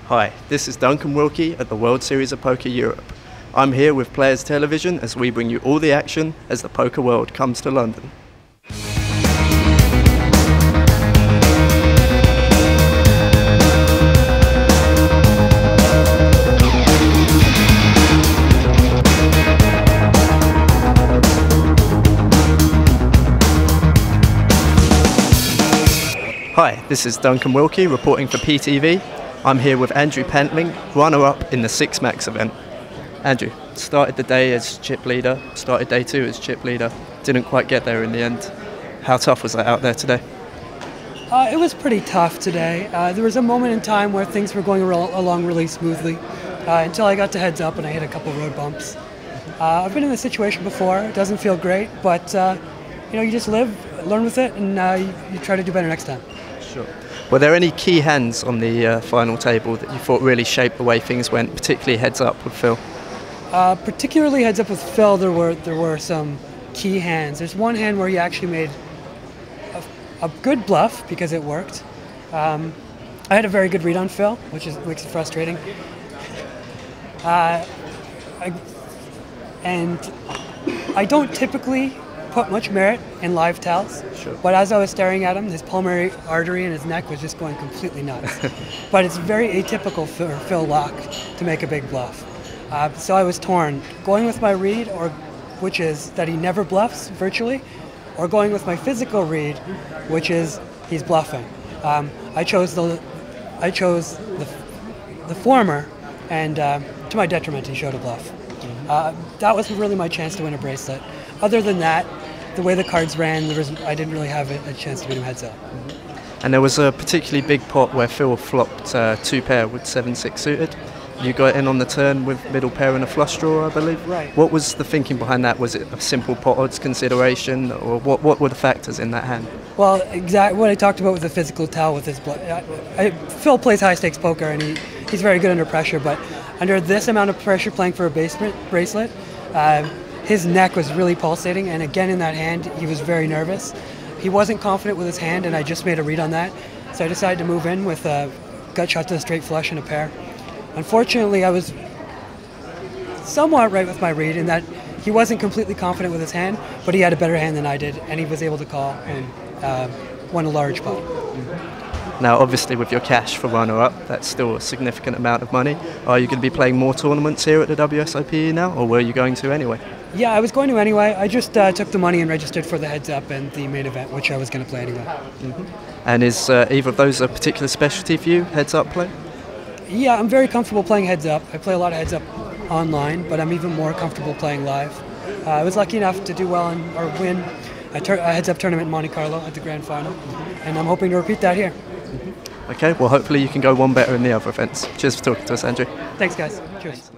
Hi, this is Duncan Wilkie at the World Series of Poker Europe. I'm here with Players Television as we bring you all the action as the poker world comes to London. Hi, this is Duncan Wilkie reporting for PTV. I'm here with Andrew Pantling, runner-up in the Six Max event. Andrew, started the day as chip leader, started day two as chip leader, didn't quite get there in the end. How tough was that out there today? It was pretty tough today. There was a moment in time where things were going along really smoothly until I got to heads up and I hit a couple road bumps. I've been in this situation before. It doesn't feel great, but you just live, learn with it, and you try to do better next time. Sure. Were there any key hands on the final table that you thought really shaped the way things went, particularly heads up with Phil? Particularly heads up with Phil, there were some key hands. There's one hand where he actually made a good bluff because it worked. I had a very good read on Phil, which makes it frustrating. And I don't typically put much merit in live tells, sure. But as I was staring at him, his pulmonary artery in his neck was just going completely nuts. But it's very atypical for Phil Locke to make a big bluff. So I was torn, going with my read, which is that he never bluffs virtually, or going with my physical read, which is he's bluffing. I chose the former, and to my detriment, he showed a bluff. That was really my chance to win a bracelet. Other than that, the way the cards ran, I didn't really have a chance to beat him heads up. And there was a particularly big pot where Phil flopped two pair with 7-6 suited. You got in on the turn with middle pair and a flush draw, I believe. Right. What was the thinking behind that? Was it a simple pot odds consideration, or what were the factors in that hand? Well, exactly what I talked about with the physical tell with his bluff. Phil plays high stakes poker, and he's very good under pressure. But under this amount of pressure, playing for a bracelet, his neck was really pulsating, and again in that hand, he was very nervous. He wasn't confident with his hand, and I just made a read on that. So I decided to move in with a gut shot to the straight flush and a pair. Unfortunately, I was somewhat right with my read in that he wasn't completely confident with his hand, but he had a better hand than I did, and he was able to call and won a large pot. Now, obviously, with your cash for runner-up, that's still a significant amount of money. Are you going to be playing more tournaments here at the WSOPE now, or were you going to anyway? Yeah, I was going to anyway. I just took the money and registered for the heads up and the main event, which I was going to play anyway. And is either of those a particular specialty for you, heads up play? Yeah, I'm very comfortable playing heads up. I play a lot of heads up online, but I'm even more comfortable playing live. I was lucky enough to do well or win a heads up tournament in Monte Carlo at the grand final, and I'm hoping to repeat that here. Okay, well hopefully you can go one better in the other events. Cheers for talking to us, Andrew. Thanks guys. Cheers.